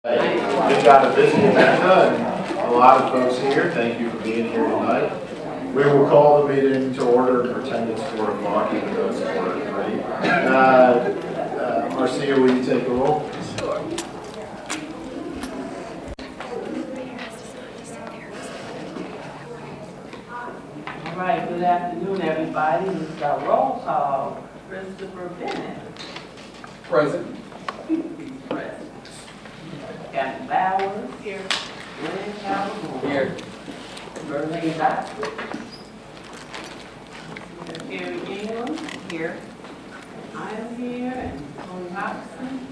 Hey, we've got a busy agenda and a lot of folks here. Thank you for being here tonight. We will call the meeting to order and pretend it's 4 o'clock, even though it's 4:03. Marcia, will you take the roll? Sure. All right, good afternoon, everybody. We've got roll call. Christopher Bennett. Present. Present. Captain Bowers. Here. William Calhoun. Here. Berlin Doctor. Terry England. Here. I am here, and Tony Hobson.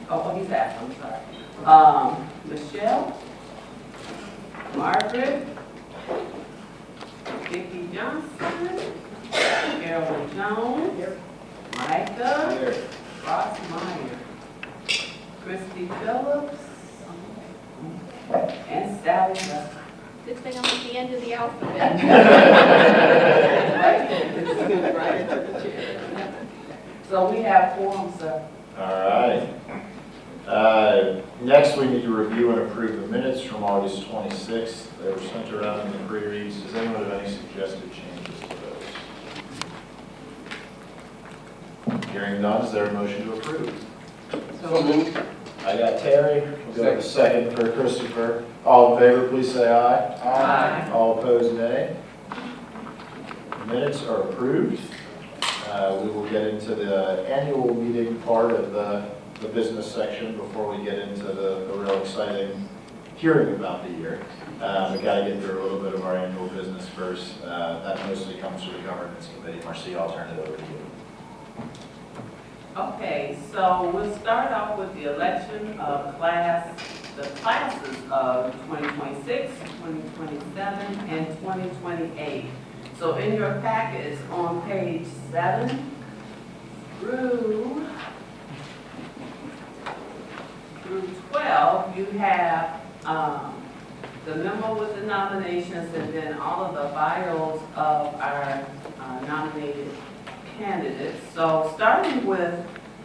Oh, he's out, I'm sorry. Michelle. Margaret. Vicki Johnson. Carolyn Jones. Micah. Here. Ross Meyer. Christy Phillips. And Sally Russell. Good thing I'm at the end of the alphabet. So we have forms, sir. All right. Next, we need to review and approve the minutes from August 26th. They were sent around in the pre-reads. Does anyone have any suggested changes to those? Hearing none, is there a motion to approve? So moved. I got Terry. We'll go with a second for Christopher. All in favor, please say aye. Aye. All opposed, nay. The minutes are approved. We will get into the annual meeting part of the business section before we get into the real exciting hearing about the year. We got to get through a little bit of our annual business first. That mostly comes through the governance committee. Marcia, I'll turn it over to you. Okay, so we'll start off with the election of the classes of 2026, 2027, and 2028. So in your packets on page 7 through 12, you have the memo with the nominations and then all of the bios of our nominated candidates. So starting with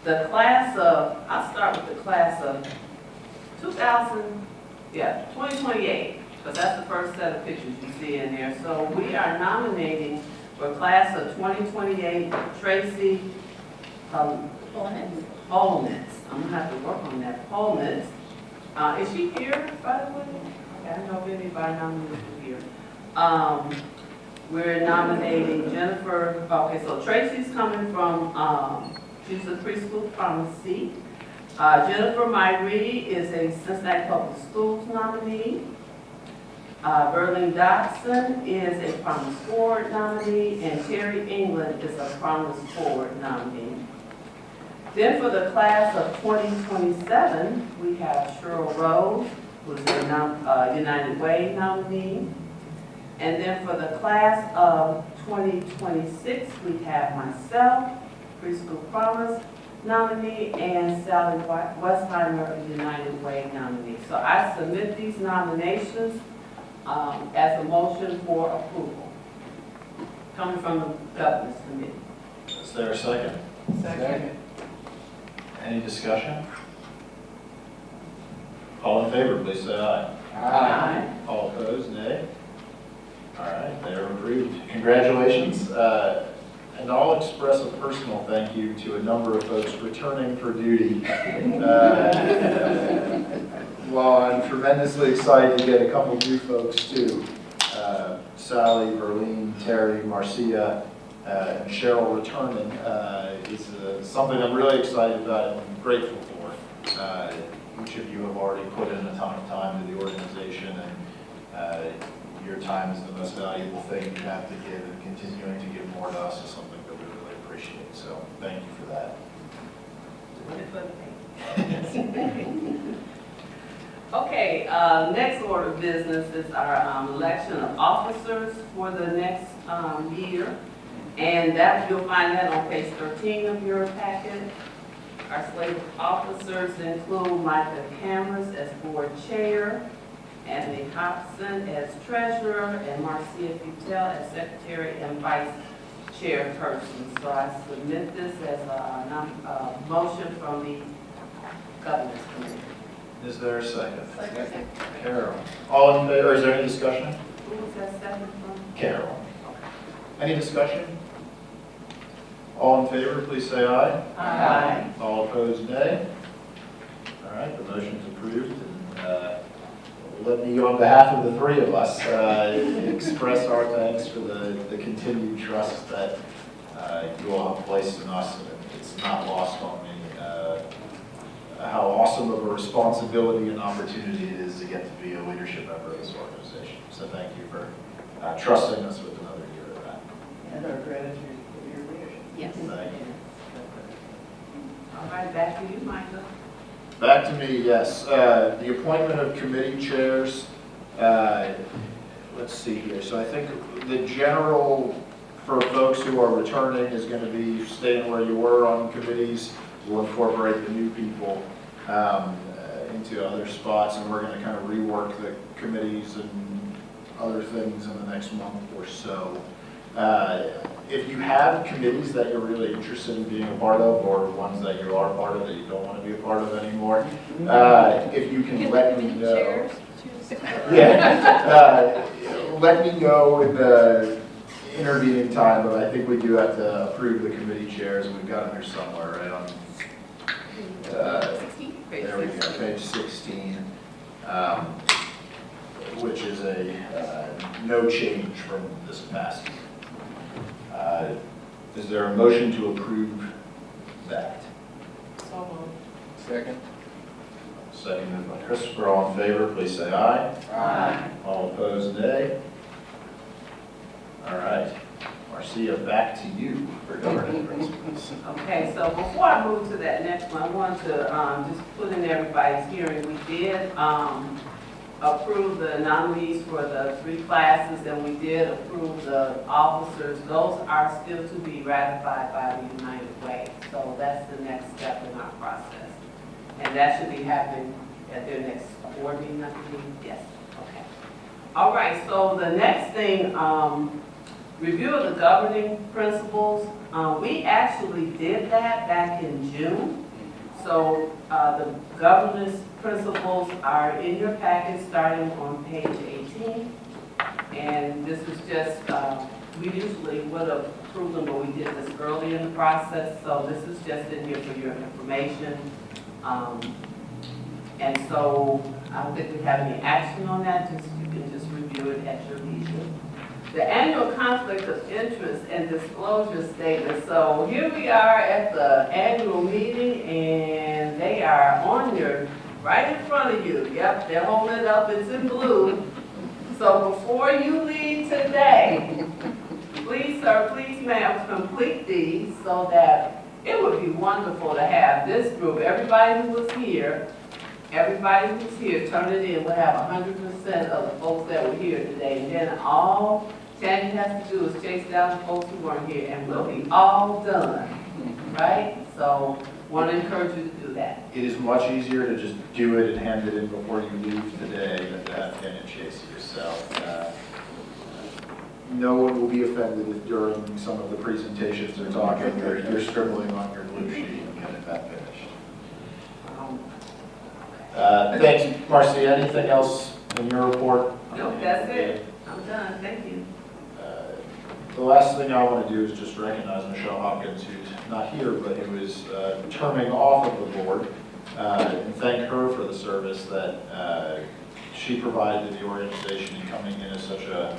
the class of, I'll start with the class of 2028, because that's the first set of pictures you see in there. So we are nominating for class of 2028, Tracy Holnitz. I'm gonna have to work on that, Holnitz. Is she here, by the way? Okay, I don't know if anybody nominated her here. We're nominating Jennifer, okay, so Tracy's coming from, she's a preschool pharmacy. Jennifer Myrie is a Cincinnati Public Schools nominee. Berlin Dotson is a Promise Forward nominee, and Terry England is a Promise Forward nominee. Then for the class of 2027, we have Cheryl Rose, who's a United Way nominee. And then for the class of 2026, we have myself, Preschool Promise nominee, and Sally Westheimer, a United Way nominee. So I submit these nominations as a motion for approval, coming from the governance committee. Is there a second? Second. Any discussion? All in favor, please say aye. Aye. All opposed, nay. All right, they are approved. Congratulations. And I'll express a personal thank you to a number of folks returning for duty. While I'm tremendously excited to get a couple new folks too. Sally, Verlene, Terry, Marcia, and Cheryl returning is something I'm really excited about and grateful for. Each of you have already put in a ton of time to the organization, and your time is the most valuable thing you have to give, and continuing to give more to us is something that we really appreciate. So thank you for that. Okay, next order of business is our election of officers for the next year. And that, you'll find that on page 13 of your packet. Our slate of officers include Micah Cameras as board chair, Anthony Hobson as treasurer, and Marcia Futel as secretary and vice chairperson. So I submit this as a motion from the governance committee. Is there a second? Second. Carol. All in favor, is there any discussion? Who was that second from? Carol. Any discussion? All in favor, please say aye. Aye. All opposed, nay. All right, the motion's approved. And, let me, on behalf of the three of us, express our thanks for the continued trust that you all have placed in us. And it's not lost on me how awesome of a responsibility and opportunity it is to get to be a leadership member of this organization. So thank you for trusting us with another year of that. And our gratitude for your leadership. Yes. Thank you. All right, back to you, Michael. Back to me, yes. The appointment of committee chairs, let's see here. So I think the general, for folks who are returning, is going to be staying where you were on committees. We'll incorporate the new people into other spots, and we're going to kind of rework the committees and other things in the next month or so. If you have committees that you're really interested in being a part of, or ones that you are part of that you don't want to be a part of anymore, if you can let me know. Chairs, choose. Yeah, let me know in the intervening time, but I think we do have to approve the committee chairs, and we've got them here somewhere, right on. 16? There we go, page 16, which is a no change from this past year. Is there a motion to approve that? So moved. Second. Seconded by Christopher. All in favor, please say aye. Aye. All opposed, nay. All right. Marcia, back to you for governing principles. Okay, so before I move to that next one, I want to just put in everybody's hearing, we did approve the nominees for the 3 classes, and we did approve the officers. Those are still to be ratified by the United Way. So that's the next step in our process. And that should be happening at their next board meeting, I believe. Yes, okay. All right, so the next thing, review of the governing principles. We actually did that back in June. So the governance principles are in your packet starting on page 18. And this is just, we usually would have approved them, but we did this early in the process. So this is just in here for your information. And so I don't think we have any action on that. You can just review it at your leisure. The annual conflict of interest and disclosure statement. So here we are at the annual meeting, and they are on your, right in front of you. Yep, they're holding it up, it's in blue. So before you leave today, please sir, please ma'am, complete these so that it would be wonderful to have this group, everybody who was here, turn it in. We'll have 100% of the folks that were here today. And then all Tandy has to do is chase down the folks who weren't here, and we'll be all done, right? So, want to encourage you to do that. It is much easier to just do it and hand it in before you leave today than to have to chase it yourself. No one will be offended if during some of the presentations they're talking, you're scribbling on your blue sheet and getting that finished. Thanks, Marcy. Anything else in your report? Nope, that's it. I'm done, thank you. The last thing I want to do is just recognize Michelle Hopkins, who's not here, but who is terming off of the board, and thank her for the service that she provided to the organization in coming in as such a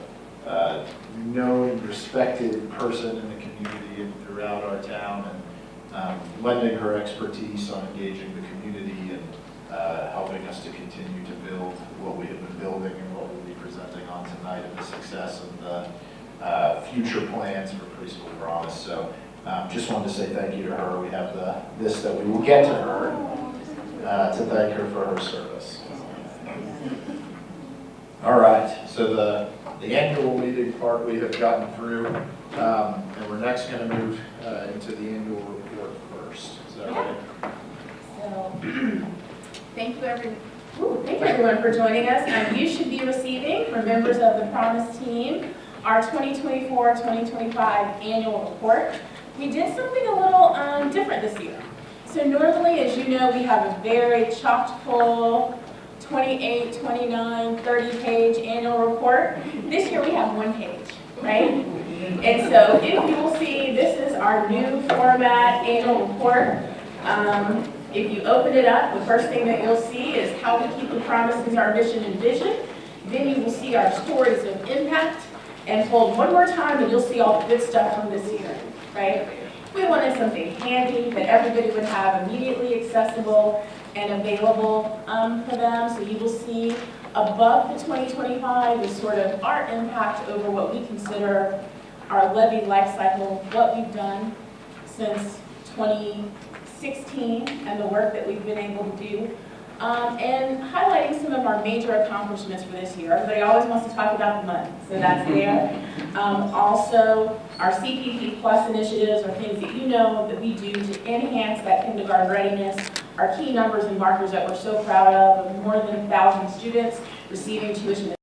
known, respected person in the community and throughout our town, and lending her expertise on engaging the community and helping us to continue to build what we have been building and what we'll be presenting on tonight, and the success of the future plans for Preschool Promise. So just wanted to say thank you to her. We have this that we will get to her to thank her for her service. All right, so the annual meeting part we have gotten through, and we're next going to move into the annual report first. Is that right? So, thank you everyone for joining us. You should be receiving, for members of the Promise team, our 2024-2025 annual report. We did something a little different this year. So normally, as you know, we have a very chock full 28, 29, 30-page annual report. This year we have 1 page, right? And so if you will see, this is our new format annual report. If you open it up, the first thing that you'll see is how we keep the promises, our mission and vision. Then you will see our stories of impact. And hold one more time and you'll see all the good stuff from this year, right? We wanted something handy that everybody would have immediately accessible and available for them. So you will see above the 2025 is sort of our impact over what we consider our levy life cycle, what we've done since 2016 and the work that we've been able to do. And highlighting some of our major accomplishments for this year. Everybody always wants to talk about the money, so that's there. Also, our CPP Plus initiatives are things that you know that we do to enhance that kindergarten readiness. Our key numbers and markers that we're so proud of more than 1,000 students receiving tuition.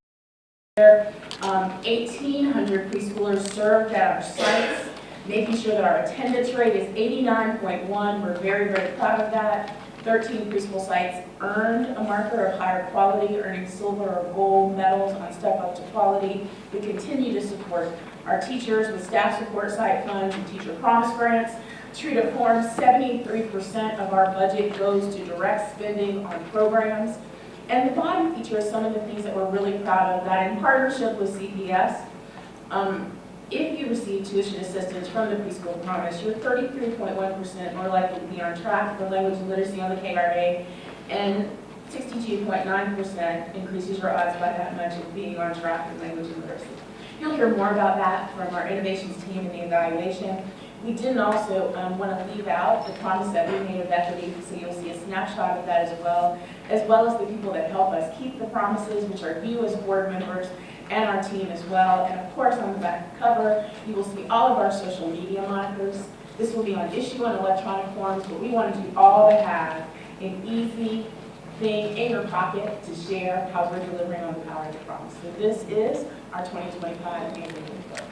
1,800 preschoolers served at our sites, making sure that our attendance rate is 89.1. We're very, very proud of that. 13 preschool sites earned a marker of higher quality, earning silver or gold medals on Step Up to Quality. We continue to support our teachers with staff support site funds and teacher promise grants. True to form, 73% of our budget goes to direct spending on programs. And the bottom features some of the things that we're really proud of, that in partnership with CPS, if you receive tuition assistance from the Preschool Promise, you're 33.1% more likely to be on track for language and literacy on the KRA, and 62.9% increases your odds by that much of being on track for language and literacy. You'll hear more about that from our innovations team in the evaluation. We didn't also want to leave out the promise that we made of equity, so you'll see a snapshot of that as well as the people that help us keep the promises, which are you as board members, and our team as well. And of course, on the back cover, you will see all of our social media monikers. This will be on issue and electronic forms, but we wanted you all to have an easy thing in your pocket to share how we're delivering on the power of the promise. So this is our 2025 annual report.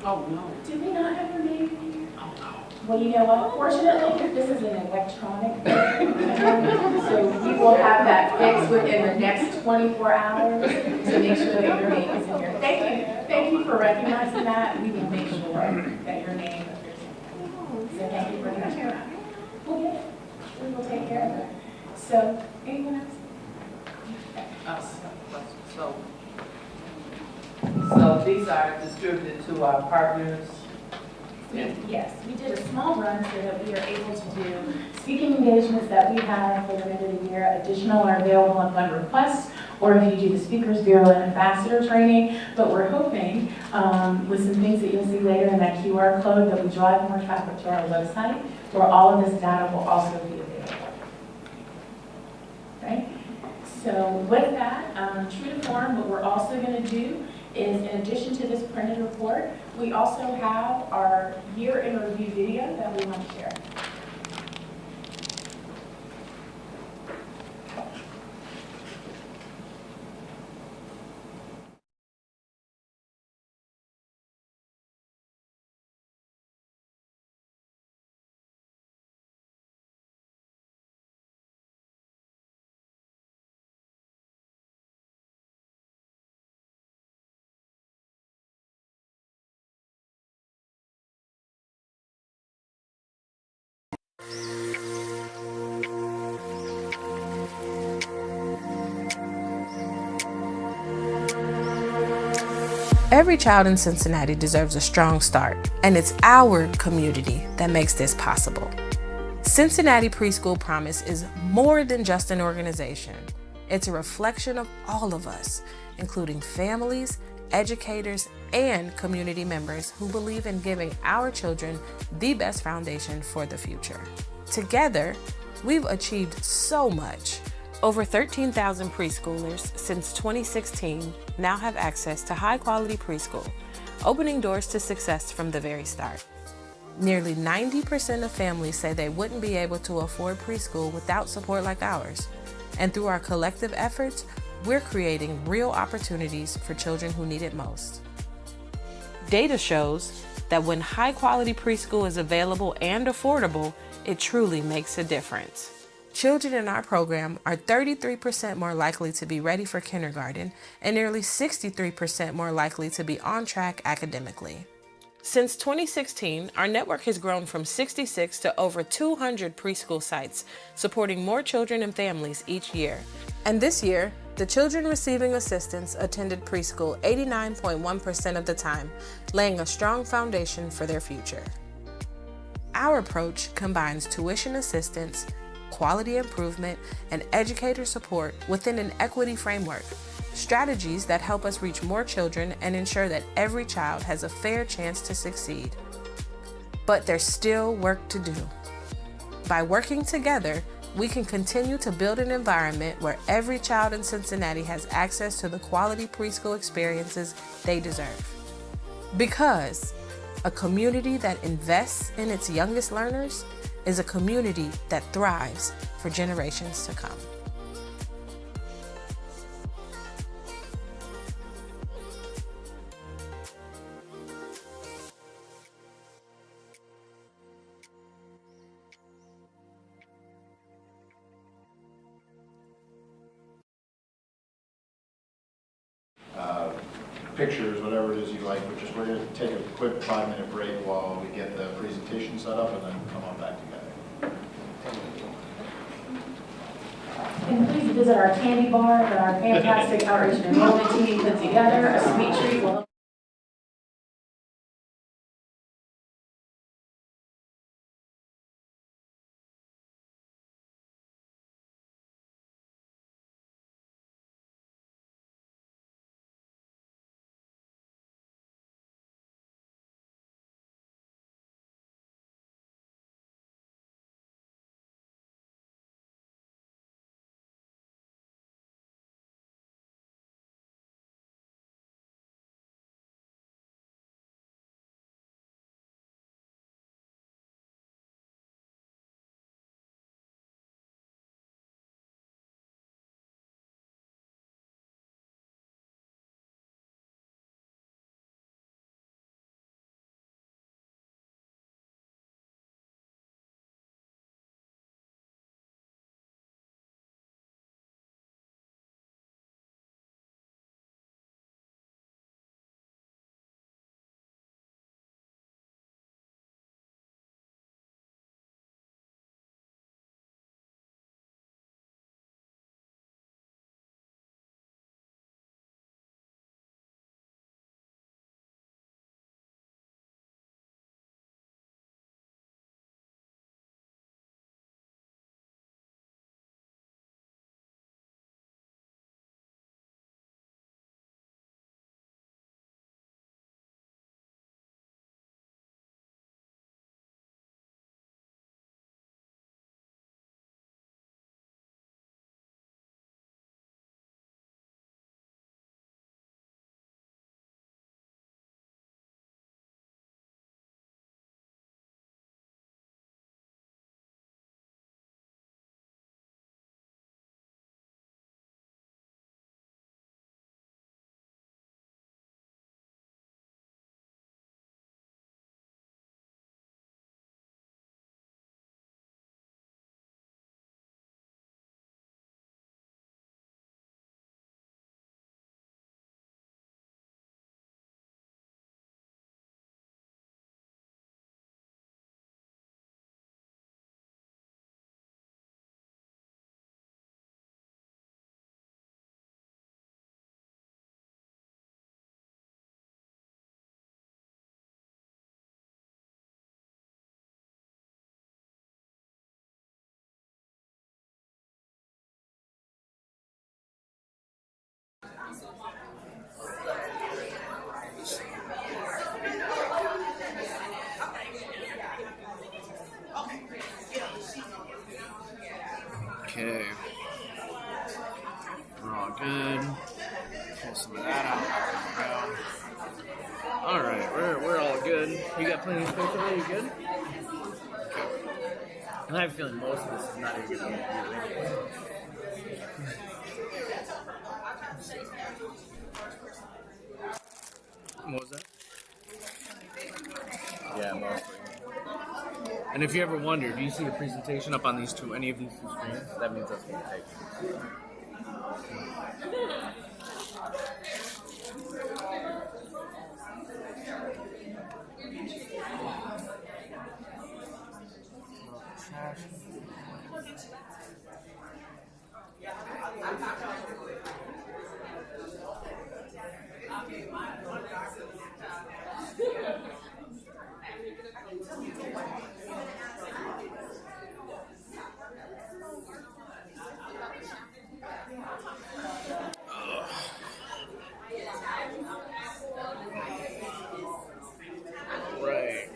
Oh, no. Did we not have your name in here? Oh, no. Well, you know what, fortunately, this is an electronic version, so we will have that fixed within the next 24 hours to make sure that your name is in here. Thank you for recognizing that. We will make sure that your name appears in there. So thank you very much for that. We'll get it. We will take care of it. So, anyone else? So these are distributed to our partners. Yes, we did a small run so that we are able to do speaking engagements that we have for the end of the year. Additional are available upon request, or if you do the Speakers Bureau and Ambassador training. But we're hoping with some things that you'll see later in that QR code that we drive more traffic to our website, where all of this data will also be available. Right? So with that, true to form, what we're also going to do is, in addition to this printed report, we also have our year in review video that we want to share. Every child in Cincinnati deserves a strong start, and it's our community that makes this possible. Cincinnati Preschool Promise is more than just an organization. It's a reflection of all of us, including families, educators, and community members who believe in giving our children the best foundation for the future. Together, we've achieved so much. Over 13,000 preschoolers since 2016 now have access to high-quality preschool, opening doors to success from the very start. Nearly 90% of families say they wouldn't be able to afford preschool without support like ours. And through our collective efforts, we're creating real opportunities for children who need it most. Data shows that when high-quality preschool is available and affordable, it truly makes a difference. Children in our program are 33% more likely to be ready for kindergarten and nearly 63% more likely to be on track academically. Since 2016, our network has grown from 66 to over 200 preschool sites, supporting more children and families each year. And this year, the children receiving assistance attended preschool 89.1% of the time, laying a strong foundation for their future. Our approach combines tuition assistance, quality improvement, and educator support within an equity framework, strategies that help us reach more children and ensure that every child has a fair chance to succeed. But there's still work to do. By working together, we can continue to build an environment where every child in Cincinnati has access to the quality preschool experiences they deserve. Because a community that invests in its youngest learners is a community that thrives for generations to come. Pictures, whatever it is you like, but just we're going to take a quick 5-minute break while we get the presentation set up and then come on back together. And please visit our candy bar that our fantastic outreach and enrollment team put together. A sweet treat will Okay. We're all good. Pull some of that out. There we go. Alright, we're all good. You got plenty of space over there? You good? Okay. And I have a feeling most of this is not even going to be anyway. What was that? And if you ever wonder, do you see a presentation up on any of these two screens? That means that's what we're taking. Right.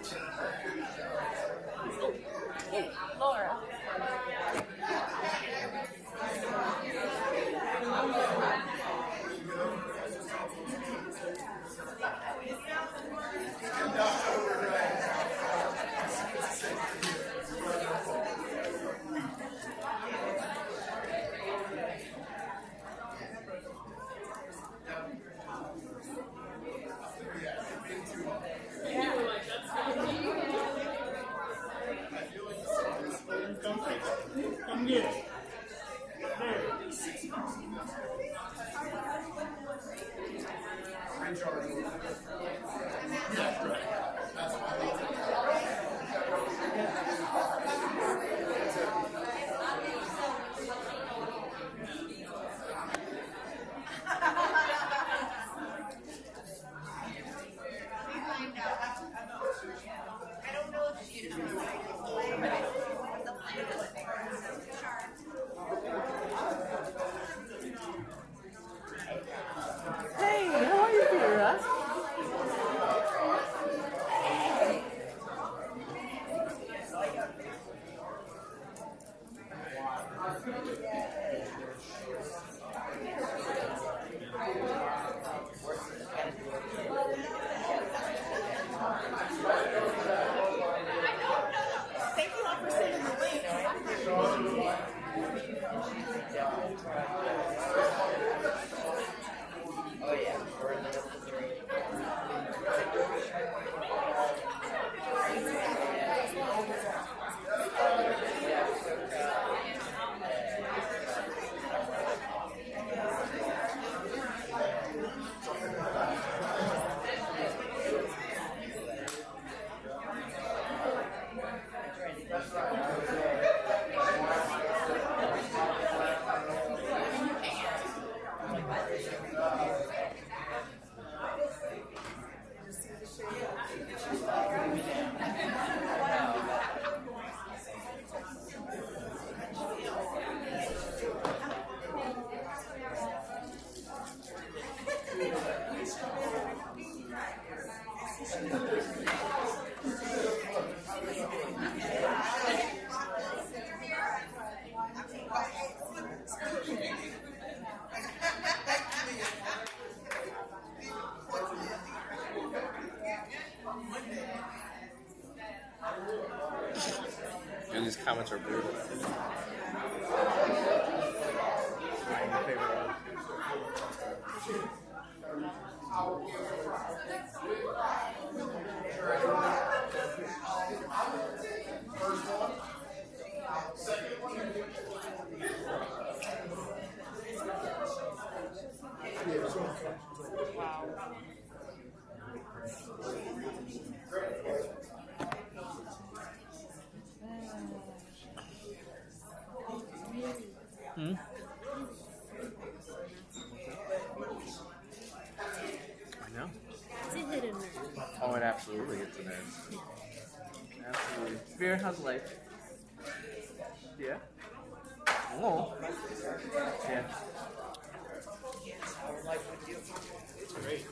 Hey, how are you, Vera? Thank you all for sending the And these comments are brutal. My favorite one. Hmm? I know. Oh, it absolutely hits a nerve. Absolutely. Vera, how's life? Yeah? Oh. Yeah. It's great.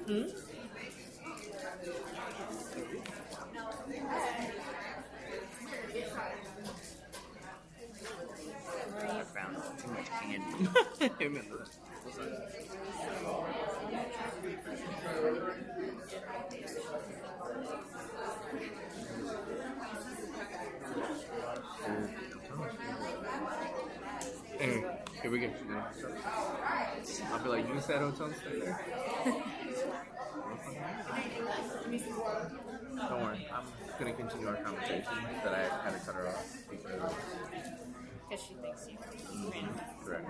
Found too much candy. Him and the. Hey, here we go. I'll be like, you said hotel stay there? Don't worry, I'm gonna continue our conversation, but I had to cut her off because she thinks you. correct.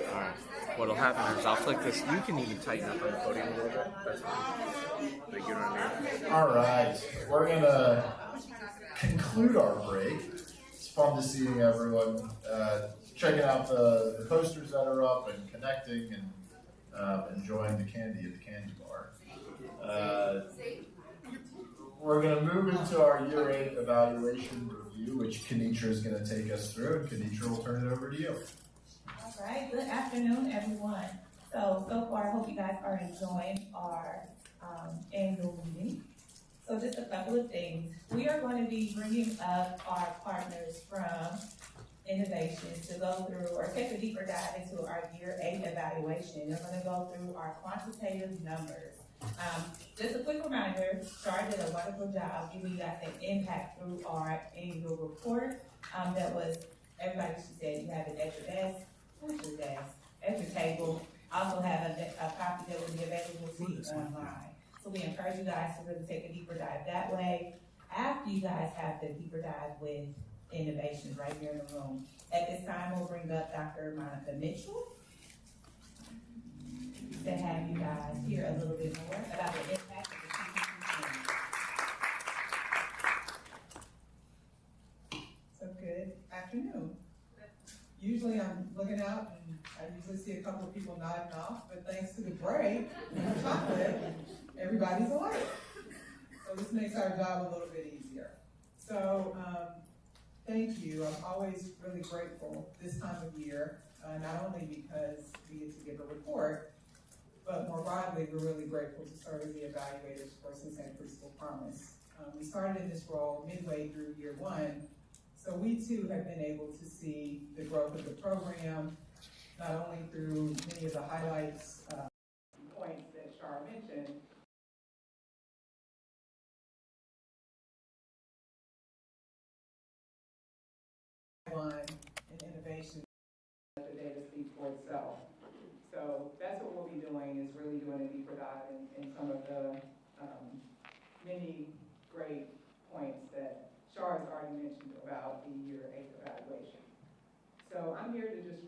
Alright. What'll happen is I'll click this. You can even tighten up on the podium a little bit. That's fine. They get what I mean. All right, we're gonna conclude our break. It's fun to see everyone checking out the posters that are up and connecting and enjoying the candy at the candy bar. We're gonna move into our year 8 evaluation review, which Kenitra is gonna take us through, and Kenitra will turn it over to you. All right, good afternoon, everyone. So far, I hope you guys are enjoying our annual meeting. So just a couple of things. We are going to be bringing up our partners from innovations to go through or take a deeper dive into our year 8 evaluation. They're going to go through our quantitative numbers. Just a quick reminder, Char did a wonderful job giving you guys an impact through our annual report. That was, everybody, she said, you have it at your desk. What's your desk? At your table. Also have a copy that will be available to you online. So we encourage you guys to really take a deeper dive that way. After you guys have the deeper dive with innovations right here in the room. At this time, we'll bring up Dr. Monica Mitchell to have you guys hear a little bit more about the impact of the CCC. So good afternoon. Usually I'm looking out and I usually see a couple of people nodding off, but thanks to the break and the chocolate, everybody's awake. So this makes our job a little bit easier. So thank you. I'm always really grateful this time of year, not only because we get to give a report, but more broadly, we're really grateful to serve as the evaluators for Cincinnati Preschool Promise. We started in this role midway through year 1, so we too have been able to see the growth of the program, not only through many of the highlights, points that Char mentioned, and innovation, let the data speak for itself. So that's what we'll be doing, is really doing a deeper dive in some of the many great points that Char has already mentioned about the year 8 evaluation. So I'm here to just